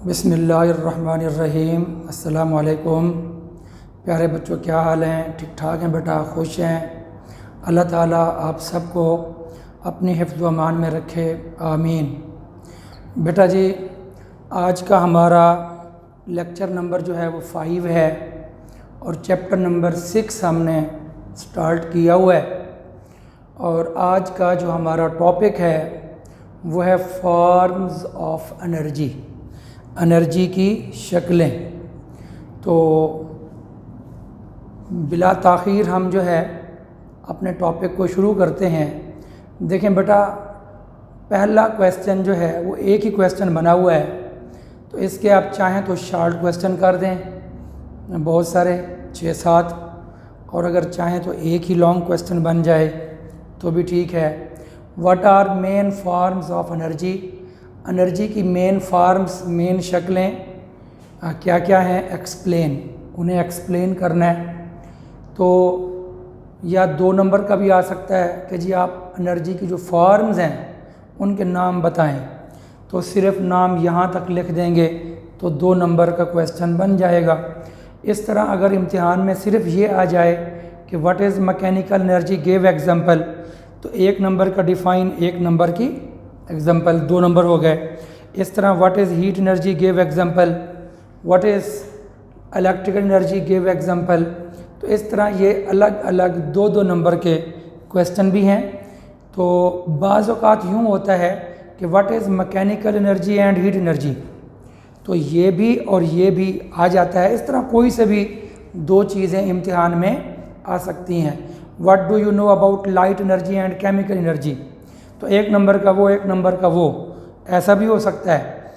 बिस्मिल्लाहिर्रहमानिर्रहीम। अस्सलामु अलैकुम। प्यारे बच्चों, क्या हाल हैं? ठीक ठाक हैं बेटा? खुश हैं? अल्लाह ताला आप सबको अपनी हिफ्ज़ व अमान में रखे, आमीन। बेटा जी, आज का हमारा लेक्चर नंबर जो है वो 5 है और चैप्टर नंबर 6 हमने स्टार्ट किया हुआ है। और आज का जो हमारा टॉपिक है वो है फॉर्म्स ऑफ एनर्जी, एनर्जी की शक्लें। तो बिला ताख़ीर हम जो है अपने टॉपिक को शुरू करते हैं। देखें बेटा, पहला क्वेश्चन जो है वो एक ही क्वेश्चन बना हुआ है, तो इसके आप चाहें तो शॉर्ट क्वेश्चन कर दें, बहुत सारे 6-7, और अगर चाहें तो एक ही लॉन्ग क्वेश्चन बन जाए तो भी ठीक है। What are main forms of energy, energy की मेन फॉर्म्स, मेन शक्लें क्या क्या हैं, एक्सप्लेन, उन्हें एक्सप्लेन करना है। तो या 2 नंबर का भी आ सकता है कि जी आप एनर्जी की जो फॉर्म्स हैं उनके नाम बताएं, तो सिर्फ नाम यहाँ तक लिख देंगे तो 2 नंबर का क्वेश्चन बन जाएगा। इस तरह अगर इम्तिहान में सिर्फ ये आ जाए कि what is mechanical energy, give example, तो 1 नंबर का डिफ़ाइन, 1 नंबर की एग्जांपल, 2 नंबर हो गए। इस तरह what is heat energy, give example, what is electrical energy, give example. तो इस तरह ये अलग अलग 2-2 नंबर के क्वेश्चन भी हैं। तो बाज़ औक़ात यूँ होता है कि what is mechanical energy and heat energy, तो ये भी और ये भी आ जाता है। इस तरह कोई से भी 2 चीज़ें इम्तिहान में आ सकती हैं। What do you know about light energy and chemical energy, तो 1 नंबर का वो, 1 नंबर का वो, ऐसा भी हो सकता है।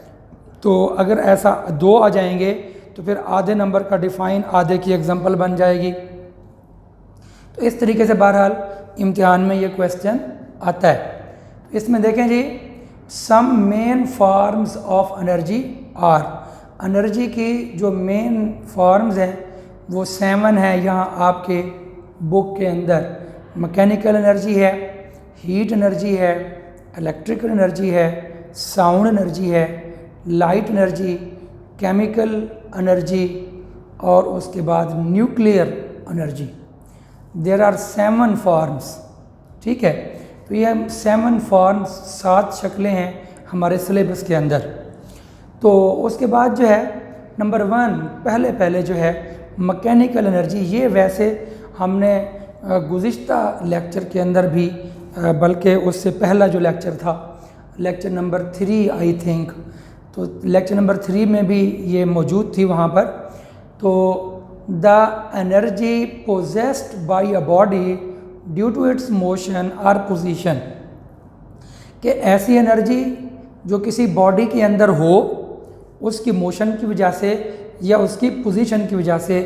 तो अगर ऐसा 2 आ जाएंगे तो फिर आधे नंबर का डिफ़ाइन, आधे की एग्जांपल बन जाएगी। तो इस तरीके से बहरहाल इम्तिहान में ये क्वेश्चन आता है। तो इसमें देखें जी, some main forms of energy are, energy की जो मेन फॉर्म्स हैं वो 7 है यहाँ आपके बुक के अंदर। मैकेनिकल एनर्जी है, हीट एनर्जी है, इलेक्ट्रिकल एनर्जी है, साउंड एनर्जी है, लाइट एनर्जी, केमिकल एनर्जी और उसके बाद nuclear energy. There are 7 forms, ठीक है। तो ये 7 फॉर्म्स, 7 शक्लें हैं हमारे सिलेबस के अंदर। तो उसके बाद जो है नंबर 1, पहले जो है मैकेनिकल एनर्जी, ये वैसे हमने गुज़िश्ता लेक्चर के अंदर भी, बल्कि उससे पहला जो लेक्चर था, लेक्चर नंबर 3 आई थिंक, तो लेक्चर नंबर 3 में भी ये मौजूद थी वहाँ पर। तो the energy possessed by a body due to its motion और पोजीशन, कि ऐसी एनर्जी जो किसी बॉडी के अंदर हो, उसकी मोशन की वजह से या उसकी पोजीशन की वजह से।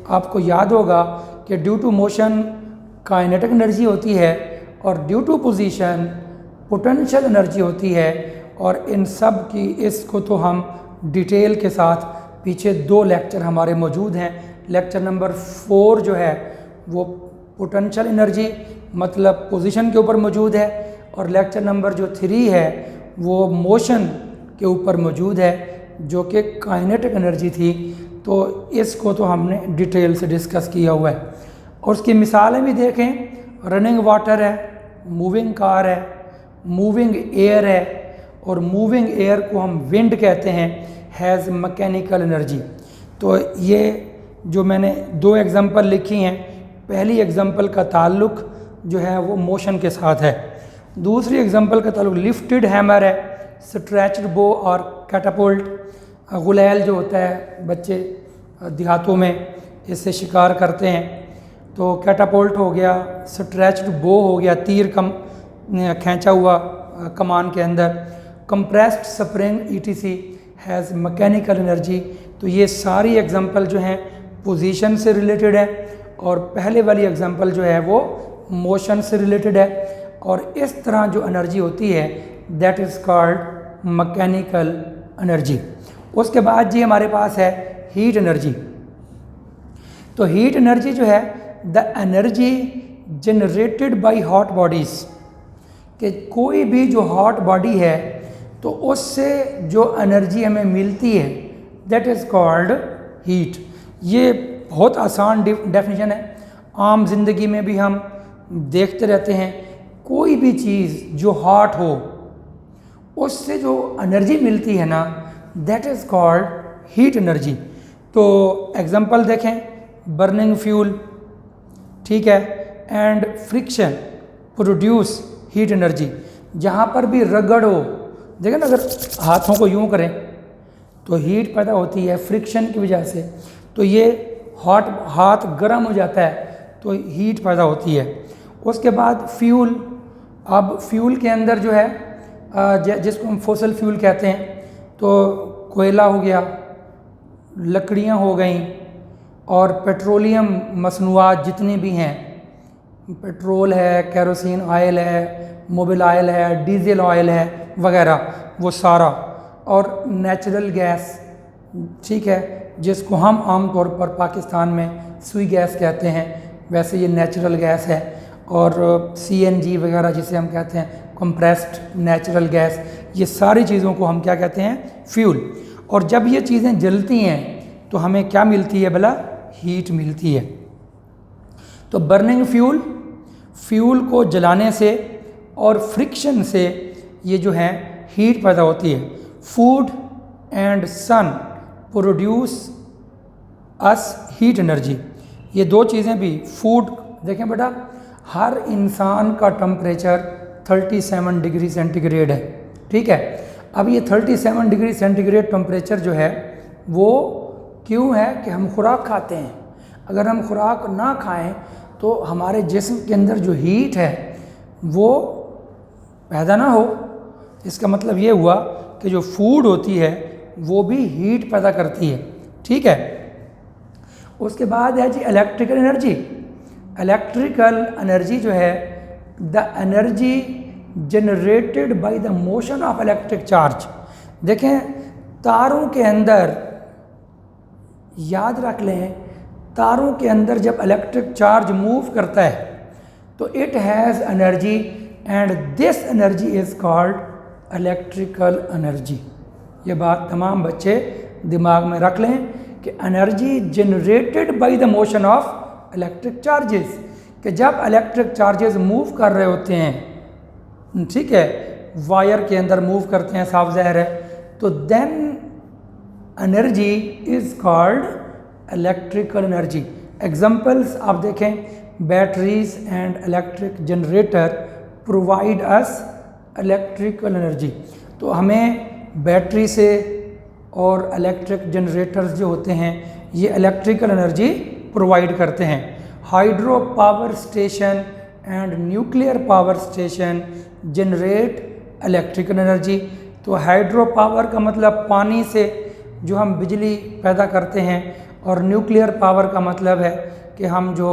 आपको याद होगा कि due to motion kinetic energy होती है और due to position potential energy होती है। और इन सब की, इसको तो हम डिटेल के साथ पीछे 2 लेक्चर हमारे मौजूद हैं। लेक्चर नंबर 4 जो है वो पोटेंशियल एनर्जी मतलब पोजीशन के ऊपर मौजूद है, और लेक्चर नंबर जो 3 है वो मोशन के ऊपर मौजूद है, जो कि काइनेटिक एनर्जी थी। तो इसको तो हमने डिटेल से डिस्कस किया हुआ है। और उसकी मिसालें भी देखें, रनिंग वाटर है, मूविंग कार है, मूविंग एयर है, और मूविंग एयर को हम विंड कहते हैं, हैज़ मैकेनिकल एनर्जी। तो ये जो मैंने 2 एग्जांपल लिखी हैं, पहली एग्जांपल का ताल्लुक़ जो है वो मोशन के साथ है, दूसरी एग्जांपल का ताल्लुक़ लिफ्टेड हैमर है, स्ट्रेच्ड बो और कैटापुल्ट। गुलैल जो होता है, बच्चे देहातों में इससे शिकार करते हैं, तो कैटापुल्ट हो गया, स्ट्रेच्ड बो हो गया, तीर खींचा हुआ कमान के अंदर, compressed spring etc has mechanical energy. तो ये सारी एग्जांपल जो हैं पोजीशन से रिलेटेड है, और पहले वाली एग्जांपल जो है वो मोशन से रिलेटेड है। और इस तरह जो एनर्जी होती है that is called mechanical energy. उसके बाद जी हमारे पास है हीट एनर्जी। तो हीट एनर्जी जो है the energy generated by hot bodies, कि कोई भी जो हॉट बॉडी है तो उससे जो एनर्जी हमें मिलती है दैट इज़ कॉल्ड हीट। ये बहुत आसान डेफिनेशन है, आम जिंदगी में भी हम देखते रहते हैं। कोई भी चीज़ जो हॉट हो उससे जो एनर्जी मिलती है ना that is called heat energy. तो एग्जांपल देखें, बर्निंग फ्यूल, ठीक है, and friction produce heat energy. जहाँ पर भी रगड़ हो, देखें ना, अगर हाथों को यूँ करें तो हीट पैदा होती है फ्रिक्शन की वजह से। तो ये हाथ गर्म हो जाता है तो हीट पैदा होती है। उसके बाद फ्यूल, अब फ्यूल के अंदर जो है जिसको हम फॉसिल फ्यूल कहते हैं, तो कोयला हो गया, लकड़ियाँ हो गई, और पेट्रोलियम मसनूआत जितनी भी हैं, पेट्रोल है, केरोसिन ऑयल है, मोबिल ऑयल है, डीजल ऑयल है वगैरह, वो सारा, और नेचुरल गैस, ठीक है, जिसको हम आमतौर पर पाकिस्तान में सुई गैस कहते हैं, वैसे ये नेचुरल गैस है। और CNG वगैरह जिसे हम कहते हैं कंप्रेस्ड नेचुरल गैस, ये सारी चीज़ों को हम क्या कहते हैं, फ्यूल। और जब ये चीज़ें जलती हैं तो हमें क्या मिलती है भला, हीट मिलती है। तो बर्निंग फ्यूल, फ्यूल को जलाने से और फ्रिक्शन से ये जो है हीट पैदा होती है। Food and sun produce us heat energy. ये दो चीज़ें भी, फूड देखें बेटा, हर इंसान का टेम्परेचर 37 डिग्री सेंटीग्रेड है, ठीक है। अब ये 37 डिग्री सेंटीग्रेड टेम्परेचर जो है वो क्यों है कि हम खुराक खाते हैं। अगर हम खुराक ना खाएं तो हमारे जिस्म के अंदर जो हीट है वो पैदा ना हो। इसका मतलब ये हुआ कि जो फूड होती है वो भी हीट पैदा करती है, ठीक है। उसके बाद है जी इलेक्ट्रिकल एनर्जी। इलेक्ट्रिकल एनर्जी जो है, the energy generated by the motion of electric charge. देखें, तारों के अंदर, याद रख लें, तारों के अंदर जब इलेक्ट्रिक चार्ज मूव करता है तो it has energy and this energy is called electrical energy. ये बात तमाम बच्चे दिमाग में रख लें कि energy generated by the motion of electric charges, कि जब इलेक्ट्रिक चार्जेस मूव कर रहे होते हैं, ठीक है, वायर के अंदर मूव करते हैं, साफ ज़ाहिर है, तो then energy is called electrical energy. Examples आप देखें, batteries and electric generator provide us electrical energy. तो हमें बैटरी से और इलेक्ट्रिक जनरेटर्स जो होते हैं ये इलेक्ट्रिकल एनर्जी प्रोवाइड करते हैं। Hydro power station and nuclear power station generate electrical energy. तो हाइड्रो पावर का मतलब पानी से जो हम बिजली पैदा करते हैं, और न्यूक्लियर पावर का मतलब है कि हम जो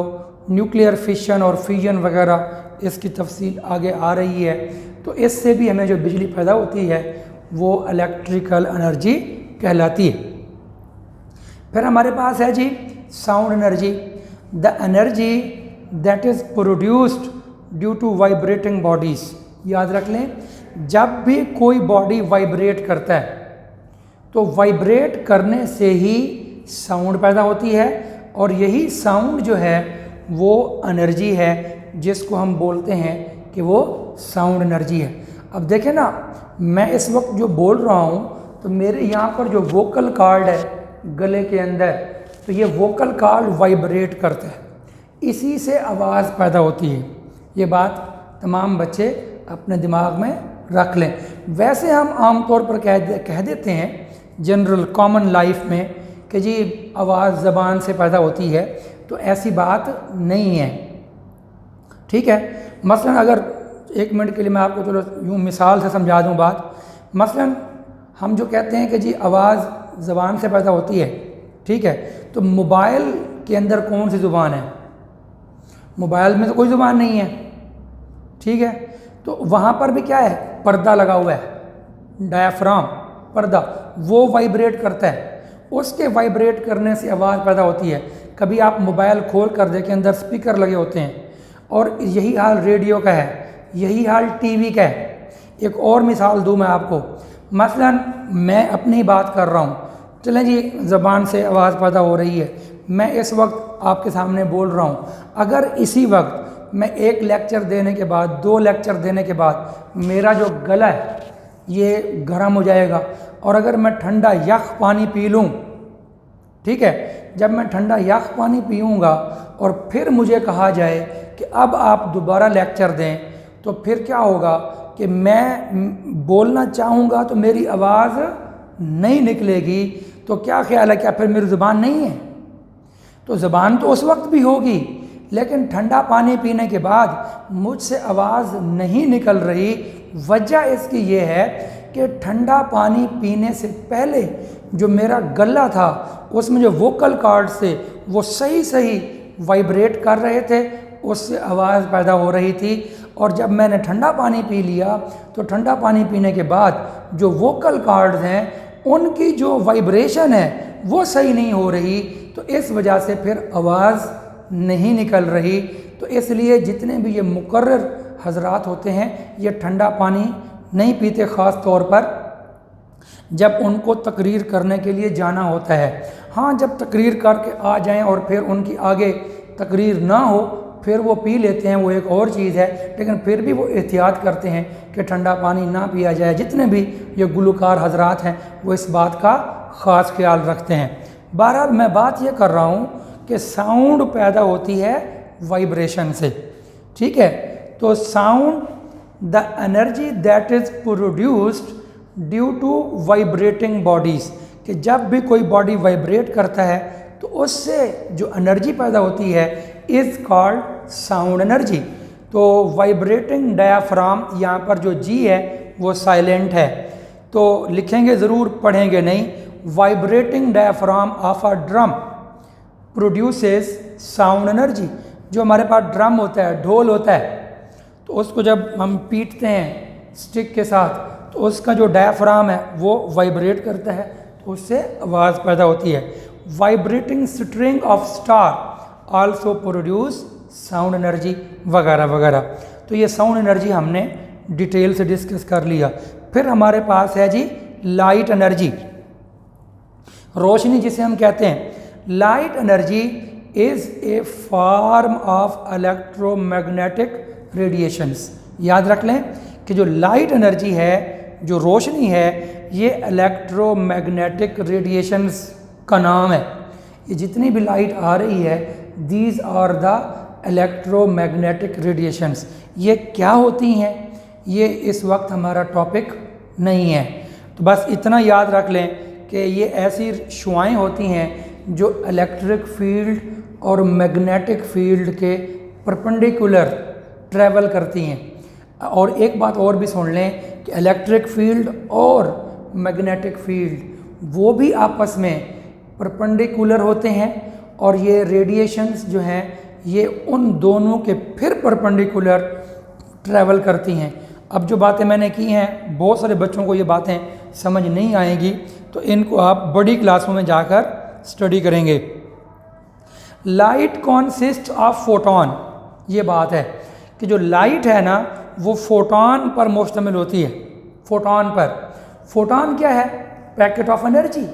न्यूक्लियर फिशन और फ्यूजन वगैरह, इसकी तफसील आगे आ रही है, तो इससे भी हमें जो बिजली पैदा होती है वो इलेक्ट्रिकल एनर्जी कहलाती है। फिर हमारे पास है जी sound energy. The energy that is produced due to vibrating bodies. याद रख लें, जब भी कोई बॉडी वाइब्रेट करता है तो वाइब्रेट करने से ही साउंड पैदा होती है, और यही साउंड जो है वो एनर्जी है जिसको हम बोलते हैं कि वो साउंड एनर्जी है। अब देखें ना, मैं इस वक्त जो बोल रहा हूँ तो मेरे यहाँ पर जो वोकल कॉर्ड है गले के अंदर, तो ये वोकल कॉर्ड वाइब्रेट करता है, इसी से आवाज़ पैदा होती है। ये बात तमाम बच्चे अपने दिमाग में रख लें। वैसे हम आमतौर पर कह देते हैं जनरल कॉमन लाइफ में कि जी आवाज़ ज़बान से पैदा होती है, तो ऐसी बात नहीं है, ठीक है। मसलन अगर एक मिनट के लिए मैं आपको चलो यूँ मिसाल से समझा दूँ बात। मसलन हम जो कहते हैं कि जी आवाज़ ज़बान से पैदा होती है, ठीक है, तो मोबाइल के अंदर कौन सी ज़ुबान है? मोबाइल में तो कोई ज़ुबान नहीं है, ठीक है। तो वहाँ पर भी क्या है, पर्दा लगा हुआ है, डायाफ्राम पर्दा, वो वाइब्रेट करता है, उसके वाइब्रेट करने से आवाज़ पैदा होती है। कभी आप मोबाइल खोल कर देखें, अंदर स्पीकर लगे होते हैं, और यही हाल रेडियो का है, यही हाल टीवी का है। एक और मिसाल दूँ मैं आपको, मसलन मैं अपनी बात कर रहा हूँ, चलें जी, ज़बान से आवाज़ पैदा हो रही है, मैं इस वक्त आपके सामने बोल रहा हूँ। अगर इसी वक्त मैं एक लेक्चर देने के बाद, 2 लेक्चर देने के बाद मेरा जो गला है ये गर्म हो जाएगा, और अगर मैं ठंडा यख पानी पी लूँ, ठीक है, जब मैं ठंडा यख पानी पीऊँगा और फिर मुझे कहा जाए कि अब आप दोबारा लेक्चर दें, तो फिर क्या होगा कि मैं बोलना चाहूँगा तो मेरी आवाज़ नहीं निकलेगी। तो क्या ख्याल है, क्या फिर मेरी ज़ुबान नहीं है? तो ज़ुबान तो उस वक्त भी होगी, लेकिन ठंडा पानी पीने के बाद मुझसे आवाज़ नहीं निकल रही। वजह इसकी ये है कि ठंडा पानी पीने से पहले जो मेरा गला था उसमें जो वोकल कॉर्ड्स थे वो सही सही वाइब्रेट कर रहे थे, उससे आवाज़ पैदा हो रही थी। और जब मैंने ठंडा पानी पी लिया तो ठंडा पानी पीने के बाद जो वोकल कॉर्ड्स हैं उनकी जो वाइब्रेशन है वो सही नहीं हो रही, तो इस वजह से फिर आवाज़ नहीं निकल रही। तो इसलिए जितने भी ये मुकर्रर हजरात होते हैं ये ठंडा पानी नहीं पीते, ख़ास तौर पर जब उनको तकरीर करने के लिए जाना होता है। हाँ, जब तकरीर करके आ जाएं और फिर उनकी आगे तकरीर ना हो फिर वो पी लेते हैं, वो एक और चीज़ है, लेकिन फिर भी वो एहतियात करते हैं कि ठंडा पानी ना पिया जाए। जितने भी ये गुलकार हजरात हैं वो इस बात का ख़ास ख्याल रखते हैं। बहरहाल मैं बात ये कर रहा हूँ कि साउंड पैदा होती है वाइब्रेशन से, ठीक है। तो sound the energy that is produced due to vibrating bodies, कि जब भी कोई बॉडी वाइब्रेट करता है तो उससे जो एनर्जी पैदा होती है इज़ कॉल्ड साउंड एनर्जी। तो वाइब्रेटिंग डायाफ्राम, यहाँ पर जो जी है वो साइलेंट है, तो लिखेंगे ज़रूर, पढ़ेंगे नहीं। Vibrating diaphragm of a drum produces sound energy. जो हमारे पास ड्रम होता है, ढोल होता है, तो उसको जब हम पीटते हैं स्टिक के साथ तो उसका जो डायाफ्राम है वो वाइब्रेट करता है, तो उससे आवाज़ पैदा होती है। Vibrating string of star also produce sound energy, वगैरह वगैरह। तो ये साउंड एनर्जी हमने डिटेल से डिस्कस कर लिया। फिर हमारे पास है जी लाइट एनर्जी, रोशनी जिसे हम कहते हैं। Light energy is a form of electromagnetic radiations. याद रख लें कि जो लाइट एनर्जी है, जो रोशनी है, ये इलेक्ट्रोमैग्नेटिक रेडिएशंस का नाम है। ये जितनी भी लाइट आ रही है, these are the electromagnetic radiations. ये क्या होती हैं ये इस वक्त हमारा टॉपिक नहीं है, तो बस इतना याद रख लें कि ये ऐसी शुआएं होती हैं जो इलेक्ट्रिक फील्ड और मैग्नेटिक फील्ड के परपेंडिकुलर ट्रैवल करती हैं। और एक बात और भी सुन लें कि इलेक्ट्रिक फील्ड और मैग्नेटिक फील्ड वो भी आपस में परपेंडिकुलर होते हैं, और ये रेडिएशंस जो हैं ये उन दोनों के फिर परपेंडिकुलर ट्रैवल करती हैं। अब जो बातें मैंने की हैं, बहुत सारे बच्चों को ये बातें समझ नहीं आएंगी, तो इनको आप बड़ी क्लासों में जाकर स्टडी करेंगे। लाइट कॉन्सिस्ट ऑफ फोटोन, ये बात है कि जो लाइट है ना वो फोटोन पर मुश्तमिल होती है। फोटोन पर, फोटोन क्या है? Packet of energy.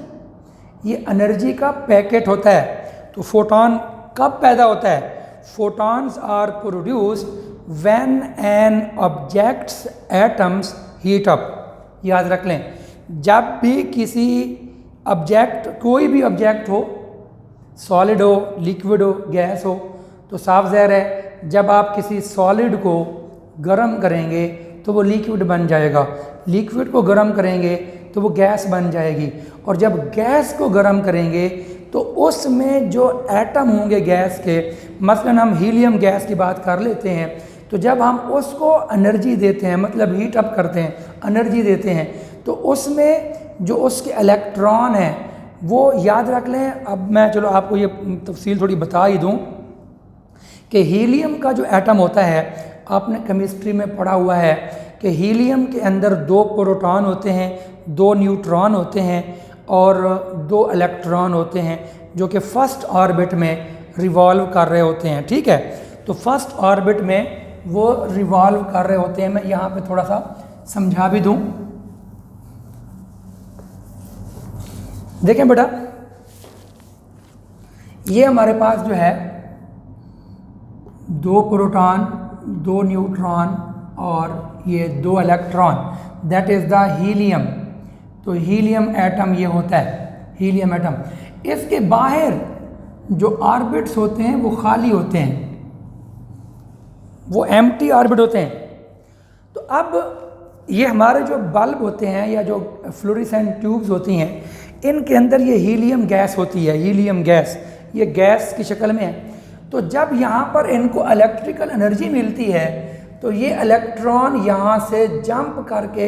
ये एनर्जी का पैकेट होता है। तो फोटोन कब पैदा होता है? Photons are produced when an objects atoms heat up. याद रख लें, जब भी किसी ऑब्जेक्ट, कोई भी ऑब्जेक्ट हो, सॉलिड हो, लिक्विड हो, गैस हो, तो साफ ज़ाहिर है जब आप किसी सॉलिड को गर्म करेंगे तो वो लिक्विड बन जाएगा, लिक्विड को गर्म करेंगे तो वो गैस बन जाएगी, और जब गैस को गर्म करेंगे तो उसमें जो एटम होंगे गैस के, मसलन हम हीलियम गैस की बात कर लेते हैं, तो जब हम उसको एनर्जी देते हैं, मतलब हीट अप करते हैं, एनर्जी देते हैं, तो उसमें जो उसके इलेक्ट्रॉन हैं वो याद रख लें। अब मैं चलो आपको ये तफसील थोड़ी बता ही दूं कि हीलियम का जो एटम होता है, आपने केमिस्ट्री में पढ़ा हुआ है कि हीलियम के अंदर 2 प्रोटॉन होते हैं, 2 न्यूट्रॉन होते हैं और 2 इलेक्ट्रॉन होते हैं, जो कि फर्स्ट ऑर्बिट में रिवॉल्व कर रहे होते हैं। ठीक है, तो फर्स्ट ऑर्बिट में वो रिवॉल्व कर रहे होते हैं। मैं यहाँ पे थोड़ा सा समझा भी दूँ। देखें बेटा, ये हमारे पास जो है 2 प्रोटॉन, 2 न्यूट्रॉन और ये 2 electron, that is the helium. तो हीलियम एटम ये होता है, हीलियम एटम। इसके बाहर जो ऑर्बिट्स होते हैं वो खाली होते हैं, वो एम्प्टी ऑर्बिट होते हैं। तो अब ये हमारे जो बल्ब होते हैं या जो फ्लोरेसेंट ट्यूब्स होती हैं, इनके अंदर ये हीलियम गैस होती है, हीलियम गैस, ये गैस की शक्ल में है। तो जब यहाँ पर इनको इलेक्ट्रिकल एनर्जी मिलती है तो ये इलेक्ट्रॉन यहाँ से जंप करके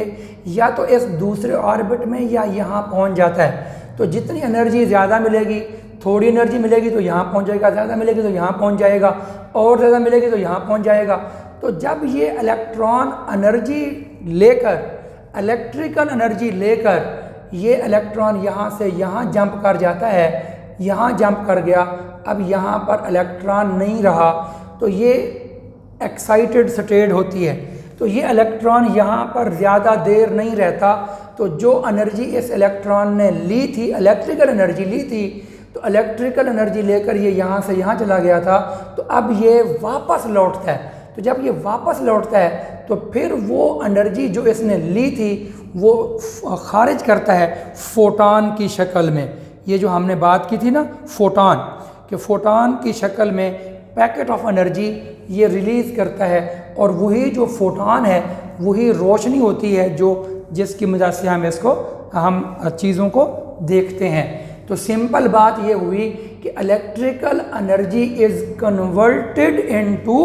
या तो इस दूसरे ऑर्बिट में या यहाँ पहुँच जाता है। तो जितनी एनर्जी ज़्यादा मिलेगी, थोड़ी एनर्जी मिलेगी तो यहाँ पहुँच जाएगा, ज़्यादा मिलेगी तो यहाँ पहुँच जाएगा, और ज़्यादा मिलेगी तो यहाँ पहुँच जाएगा। तो जब ये इलेक्ट्रॉन एनर्जी लेकर, इलेक्ट्रिकल एनर्जी लेकर ये इलेक्ट्रॉन यहाँ से यहाँ जंप कर जाता है, यहाँ जंप कर गया, अब यहाँ पर इलेक्ट्रॉन नहीं रहा तो ये एक्साइटेड स्टेट होती है। तो ये इलेक्ट्रॉन यहाँ पर ज़्यादा देर नहीं रहता। तो जो एनर्जी इस इलेक्ट्रॉन ने ली थी, इलेक्ट्रिकल एनर्जी ली थी, तो इलेक्ट्रिकल एनर्जी लेकर ये यहाँ से यहाँ चला गया था, तो अब ये वापस लौटता है। तो जब ये वापस लौटता है तो फिर वो एनर्जी जो इसने ली थी वो खारिज करता है फोटॉन की शक्ल में। ये जो हमने बात की थी ना फोटॉन, कि फोटॉन की शक्ल में पैकेट ऑफ एनर्जी ये रिलीज़ करता है, और वही जो फोटॉन है वही रोशनी होती है जो जिसकी वजह से हम चीज़ों को देखते हैं। तो सिंपल बात ये हुई कि electrical energy is converted into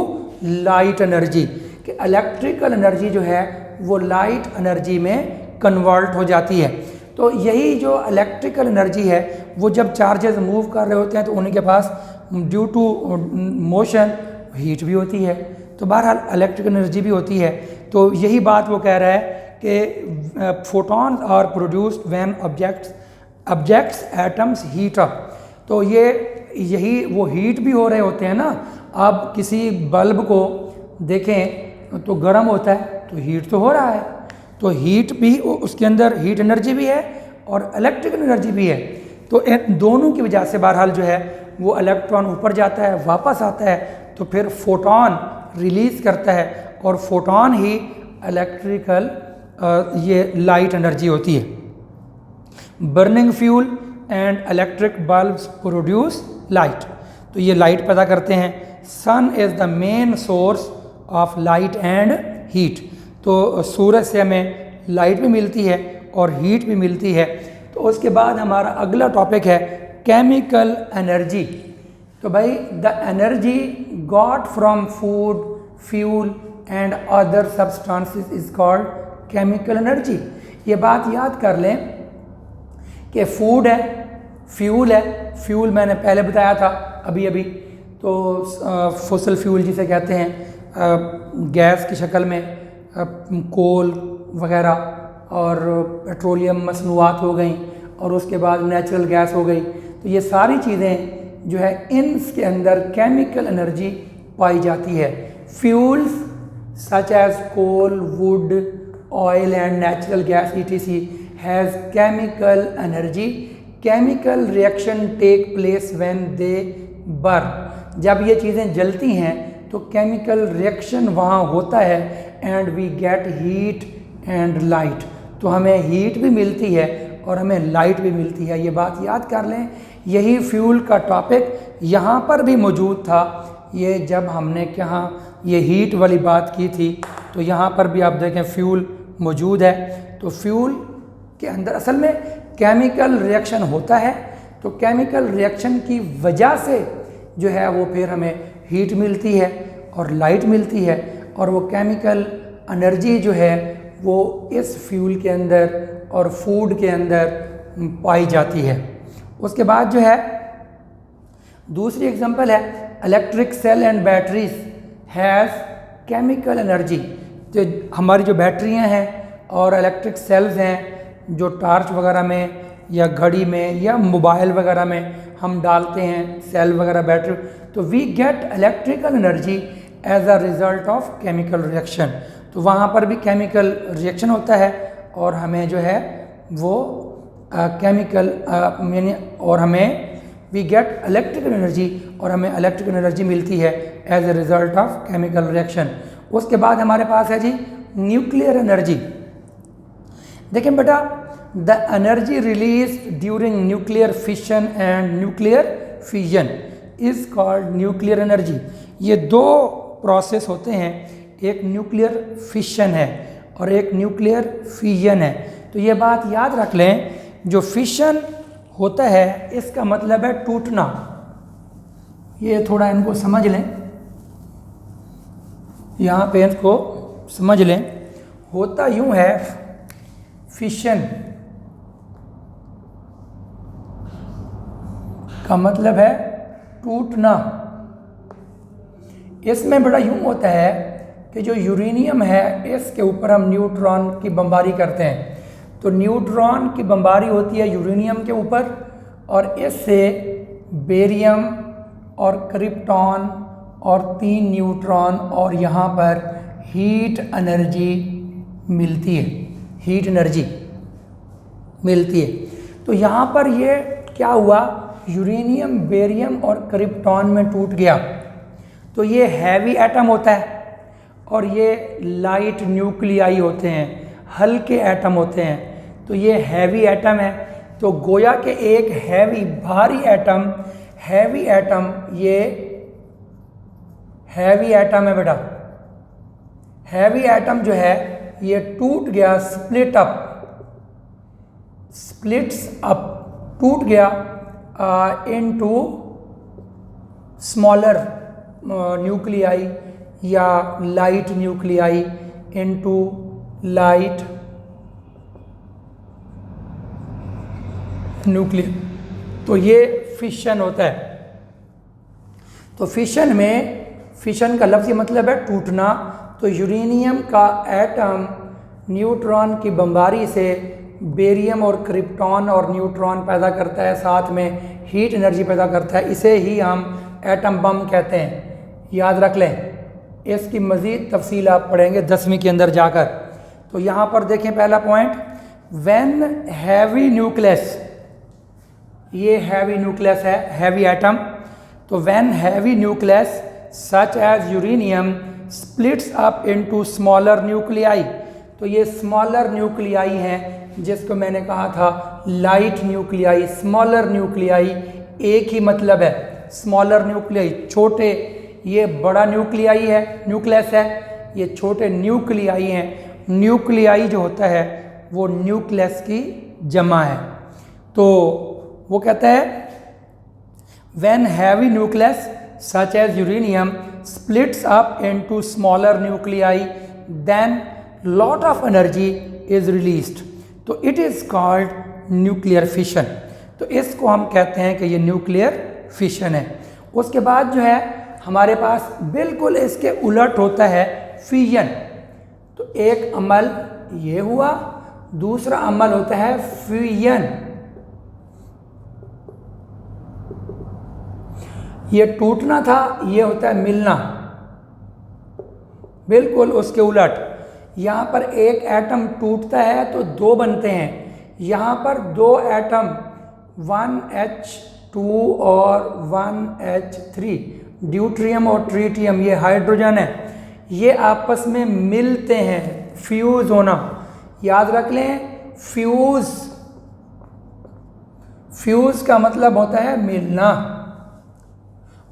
light energy, कि इलेक्ट्रिकल एनर्जी जो है वो लाइट एनर्जी में कन्वर्ट हो जाती है। तो यही जो इलेक्ट्रिकल एनर्जी है वो जब चार्जेस मूव कर रहे होते हैं तो उनके पास ड्यू टू मोशन हीट भी होती है, तो बहरहाल इलेक्ट्रिकल एनर्जी भी होती है। तो यही बात वो कह रहा है कि photons are produced when objects atoms heat up. तो यही वो हीट भी हो रहे होते हैं ना। अब किसी बल्ब को देखें तो गर्म होता है तो हीट तो हो रहा है, तो हीट भी उसके अंदर हीट एनर्जी भी है और इलेक्ट्रिकल एनर्जी भी है। तो इन दोनों की वजह से बहरहाल जो है वो इलेक्ट्रॉन ऊपर जाता है, वापस आता है, तो फिर फोटॉन रिलीज़ करता है, और फोटॉन ही इलेक्ट्रिकल ये लाइट एनर्जी होती है। Burning fuel and electric bulbs produce light, तो ये लाइट पैदा करते हैं। Sun is the main source of light and heat, तो सूरज से हमें लाइट भी मिलती है और हीट भी मिलती है। तो उसके बाद हमारा अगला टॉपिक है केमिकल एनर्जी। तो भाई the energy got from food, fuel and other substances is called chemical energy. ये बात याद कर लें कि फूड है, फ्यूल है, फ्यूल मैंने पहले बताया था अभी अभी, तो फॉसिल फ्यूल जिसे कहते हैं गैस की शक्ल में, कोल वगैरह और पेट्रोलियम मसनूआत हो गई, और उसके बाद नेचुरल गैस हो गई। तो ये सारी चीज़ें जो है इनके अंदर केमिकल एनर्जी पाई जाती है। Fuels such as coal, wood, oil and natural gas ETC has chemical energy. Chemical reaction take place when they burn. जब ये चीज़ें जलती हैं तो केमिकल रिएक्शन वहाँ होता है, and we get heat and light. तो हमें हीट भी मिलती है और हमें लाइट भी मिलती है। ये बात याद कर लें। यही फ्यूल का टॉपिक यहाँ पर भी मौजूद था। ये जब हमने क्या ये हीट वाली बात की थी तो यहाँ पर भी आप देखें फ्यूल मौजूद है। तो फ्यूल के अंदर असल में केमिकल रिएक्शन होता है, तो केमिकल रिएक्शन की वजह से जो है वो फिर हमें हीट मिलती है और लाइट मिलती है, और वो केमिकल एनर्जी जो है वो इस फ्यूल के अंदर और फूड के अंदर पाई जाती है। उसके बाद जो है दूसरी एग्जांपल है electric cell and batteries has chemical energy. जो हमारी जो बैटरियां हैं और इलेक्ट्रिक सेल्स हैं जो टॉर्च वगैरह में या घड़ी में या मोबाइल वगैरह में हम डालते हैं सेल वगैरह बैटरी, तो we get electrical energy as a result of chemical reaction. तो वहाँ पर भी केमिकल रिएक्शन होता है और हमें जो है वो केमिकल यानी और हमें वी गेट इलेक्ट्रिकल एनर्जी, और हमें इलेक्ट्रिकल एनर्जी मिलती है as a result of chemical reaction. उसके बाद हमारे पास है जी न्यूक्लियर एनर्जी। देखें बेटा, the energy release during nuclear fission and nuclear fission is called nuclear energy. ये दो प्रोसेस होते हैं, एक न्यूक्लियर फिशन है और एक न्यूक्लियर फिजन है। तो ये बात याद रख लें, जो फिशन होता है इसका मतलब है टूटना। ये थोड़ा इनको समझ लें, यहाँ पे इसको समझ लें। होता यूँ है, फिशन का मतलब है टूटना। इसमें बड़ा यूँ होता है कि जो यूरेनियम है इसके ऊपर हम न्यूट्रॉन की बमबारी करते हैं, तो न्यूट्रॉन की बमबारी होती है यूरेनियम के ऊपर, और इससे बेरियम और क्रिप्टॉन और 3 न्यूट्रॉन और यहाँ पर हीट एनर्जी मिलती है, हीट एनर्जी मिलती है। तो यहाँ पर ये क्या हुआ, यूरेनियम बेरियम और क्रिप्टॉन में टूट गया, तो ये हैवी एटम होता है और ये लाइट न्यूक्लियाई होते हैं, हल्के एटम होते हैं। तो ये हैवी एटम है, तो गोया के एक हैवी भारी एटम, ये हैवी एटम है बेटा। हैवी एटम जो है ये टूट गया, स्प्लिट्स अप, टूट गया इनटू स्मॉलर न्यूक्लियाई या light nuclei into light nuclear. तो ये फिशन होता है। तो फिशन में, फिशन का लफ्ज़ी मतलब है टूटना। तो यूरेनियम का एटम न्यूट्रॉन की बमबारी से बेरियम और क्रिप्टॉन और न्यूट्रॉन पैदा करता है, साथ में हीट एनर्जी पैदा करता है। इसे ही हम एटम बम कहते हैं, याद रख लें। इसकी मज़ीद तफसील आप पढ़ेंगे 10वीं के अंदर जाकर। तो यहाँ पर देखें पहला पॉइंट, व्हेन हैवी न्यूक्लियस, ये हैवी न्यूक्लियस है, हैवी एटम। तो when heavy nucleus such as uranium splits up into smaller nuclei, तो ये स्मॉलर न्यूक्लियाई हैं जिसको मैंने कहा था लाइट न्यूक्लियाई, स्मॉलर न्यूक्लियाई एक ही मतलब है। स्मॉलर न्यूक्लियाई छोटे, ये बड़ा न्यूक्लियाई है, न्यूक्लियस है, ये छोटे न्यूक्लियाई हैं। न्यूक्लियाई जो होता है वो न्यूक्लियस की जमा है। तो वो कहता है when heavy nucleus such as uranium splits up into smaller nuclei, then lot of energy is released, तो it is called nuclear fission। तो इसको हम कहते हैं कि ये न्यूक्लियर फिशन है। उसके बाद जो है हमारे पास बिल्कुल इसके उलट होता है फिजन। तो एक अमल ये हुआ, दूसरा अमल होता है फिजन। ये टूटना था, ये होता है मिलना, बिल्कुल उसके उलट। यहाँ पर एक एटम टूटता है तो 2 बनते हैं, यहाँ पर 2 एटम 1H2 और 1H3, ड्यूट्रियम और ट्रीटियम, ये हाइड्रोजन है, ये आपस में मिलते हैं, फ्यूज होना। याद रख लें, फ्यूज का मतलब होता है मिलना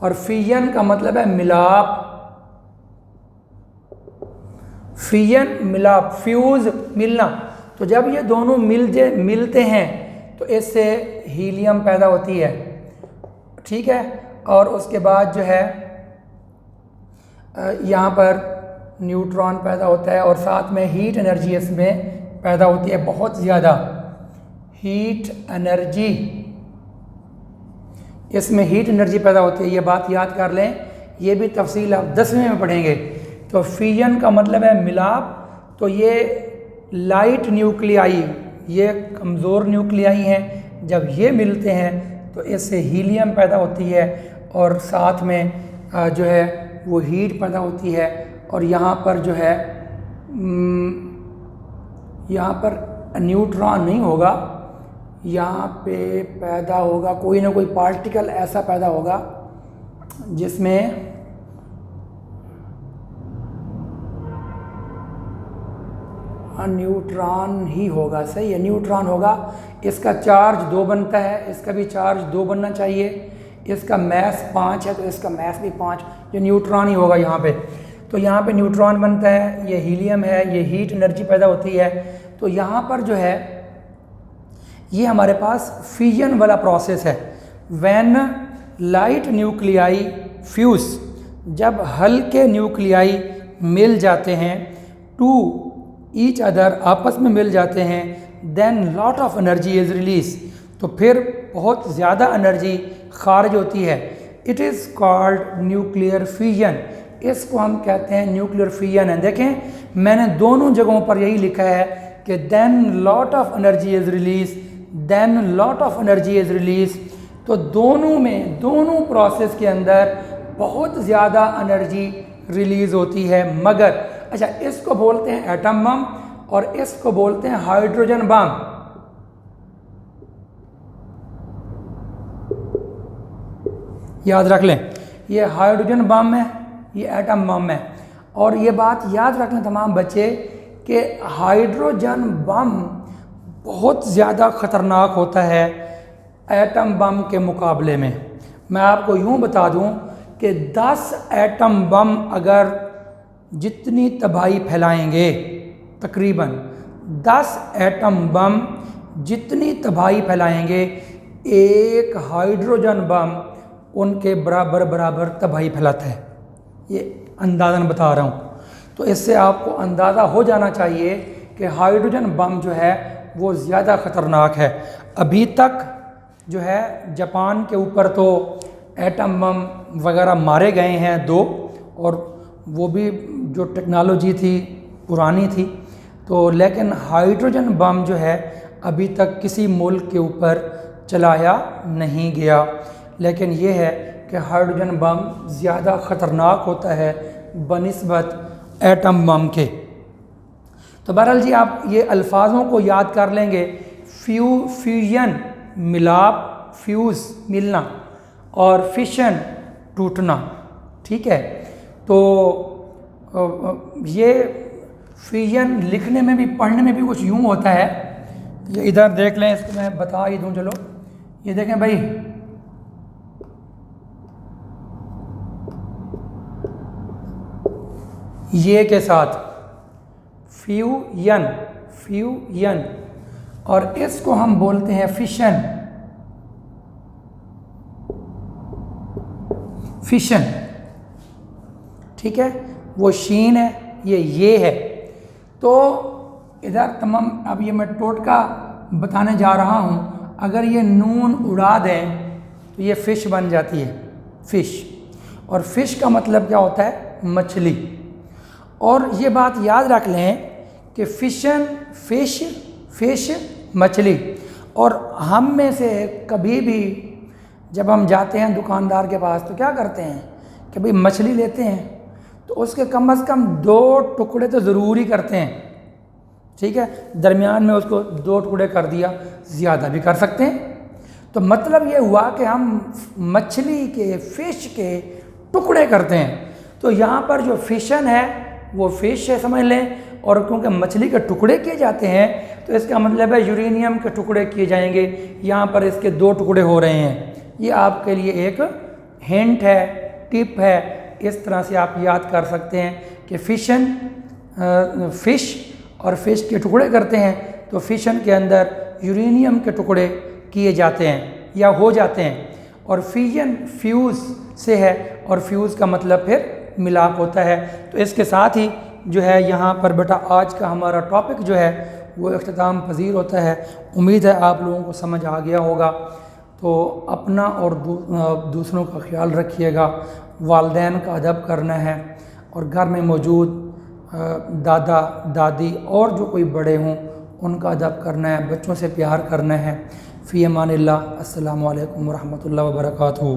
और फिजन का मतलब है मिलाप। फिजन मिलाप, फ्यूज मिलना। तो जब ये दोनों मिलते हैं तो इससे हीलियम पैदा होती है, ठीक है। और उसके बाद जो है यहाँ पर न्यूट्रॉन पैदा होता है और साथ में हीट एनर्जी इसमें पैदा होती है, बहुत ज़्यादा हीट एनर्जी, इसमें हीट एनर्जी पैदा होती है। ये बात याद कर लें, ये भी तफसील आप 10वीं में पढ़ेंगे। तो फिजन का मतलब है मिलाप। तो ये लाइट न्यूक्लियाई, ये कमज़ोर न्यूक्लियाई हैं, जब ये मिलते हैं तो इससे हीलियम पैदा होती है और साथ में जो है वो हीट पैदा होती है। और यहाँ पर जो है यहाँ पर न्यूट्रॉन नहीं होगा, यहाँ पे पैदा होगा कोई ना कोई पार्टिकल ऐसा पैदा होगा जिसमें न्यूट्रॉन ही होगा। सही है, न्यूट्रॉन होगा। इसका चार्ज 2 बनता है, इसका भी चार्ज 2 बनना चाहिए। इसका मैस 5 है तो इसका मैस भी 5, ये न्यूट्रॉन ही होगा यहाँ पे। तो यहाँ पे न्यूट्रॉन बनता है, ये हीलियम है, ये हीट एनर्जी पैदा होती है। तो यहाँ पर जो है ये हमारे पास फ्यूजन वाला प्रोसेस है। व्हेन लाइट न्यूक्लियाई फ्यूज, जब हल्के न्यूक्लियाई मिल जाते हैं टू ईच अदर, आपस में मिल जाते हैं, then lot of energy is release, तो फिर बहुत ज़्यादा एनर्जी खारिज होती है। It is called nuclear fusion, इसको हम कहते हैं न्यूक्लियर फ्यूजन है। देखें मैंने दोनों जगहों पर यही लिखा है कि then lot of energy is release, then lot of energy is release. तो दोनों में, दोनों प्रोसेस के अंदर बहुत ज़्यादा एनर्जी रिलीज़ होती है। मगर अच्छा, इसको बोलते हैं एटम बम और इसको बोलते हैं हाइड्रोजन बम। याद रख लें, ये हाइड्रोजन बम है, ये एटम बम है। और ये बात याद रख लें तमाम बच्चे कि हाइड्रोजन बम बहुत ज़्यादा ख़तरनाक होता है एटम बम के मुकाबले में। मैं आपको यूँ बता दूँ कि 10 एटम बम अगर जितनी तबाही फैलाएंगे, तकरीबन 10 एटम बम जितनी तबाही फैलाएंगे, एक हाइड्रोजन बम उनके बराबर तबाही फैलाता है। ये अंदाज़न बता रहा हूँ। तो इससे आपको अंदाज़ा हो जाना चाहिए कि हाइड्रोजन बम जो है वो ज़्यादा ख़तरनाक है। अभी तक जो है जापान के ऊपर तो एटम बम वगैरह मारे गए हैं 2, और वो भी जो टेक्नोलॉजी थी पुरानी थी। तो लेकिन हाइड्रोजन बम जो है अभी तक किसी मुल्क के ऊपर चलाया नहीं गया। लेकिन ये है कि हाइड्रोजन बम ज़्यादा ख़तरनाक होता है बनिस्बत एटम बम के। तो बहरहाल जी आप ये अल्फाजों को याद कर लेंगे। फ्यूजन मिलाप, फ्यूज़ मिलना, और फिशन टूटना, ठीक है। तो ये फ्यूजन लिखने में भी पढ़ने में भी कुछ यूँ होता है। ये इधर देख लें, इसको मैं बता ही दूँ। चलो ये देखें भाई, ये के साथ फ्यूजन, फ्यूजन, और इसको हम बोलते हैं फिशन, फिशन, ठीक है। वो शीन है, ये है। तो इधर तमाम, अब ये मैं टोटका बताने जा रहा हूँ। अगर ये नून उड़ा दें तो ये फ़िश बन जाती है, फ़िश। और फ़िश का मतलब क्या होता है? मछली। और ये बात याद रख लें कि फिशन, फ़िश, फ़िश, मछली। और हम में से कभी भी जब हम जाते हैं दुकानदार के पास तो क्या करते हैं कि भाई मछली लेते हैं तो उसके कम से कम 2 टुकड़े तो ज़रूर ही करते हैं, ठीक है। दरमियान में उसको 2 टुकड़े कर दिया, ज़्यादा भी कर सकते हैं। तो मतलब ये हुआ कि हम मछली के, फ़िश के टुकड़े करते हैं। तो यहाँ पर जो फिशन है वो फ़िश है समझ लें, और क्योंकि मछली के टुकड़े किए जाते हैं तो इसका मतलब है यूरेनियम के टुकड़े किए जाएंगे। यहाँ पर इसके 2 टुकड़े हो रहे हैं। ये आपके लिए एक हिंट है, टिप है। इस तरह से आप याद कर सकते हैं कि फिशन, फ़िश और फ़िश के टुकड़े करते हैं तो फिशन के अंदर यूरेनियम के टुकड़े किए जाते हैं या हो जाते हैं। और फ्यूजन फ्यूज़ से है, और फ्यूज़ का मतलब फिर मिलाप होता है। तो इसके साथ ही जो है यहाँ पर बेटा आज का हमारा टॉपिक जो है वो इख्तिताम पजीर होता है। उम्मीद है आप लोगों को समझ आ गया होगा। तो अपना और दूसरों का ख्याल रखिएगा। वालिदैन का अदब करना है, और घर में मौजूद दादा दादी और जो कोई बड़े हों उनका अदब करना है, बच्चों से प्यार करना है। फ़ी अमानिल्लाह। अस्सलामु अलैकुम व रहमतुल्लाहि व बरकातुहू।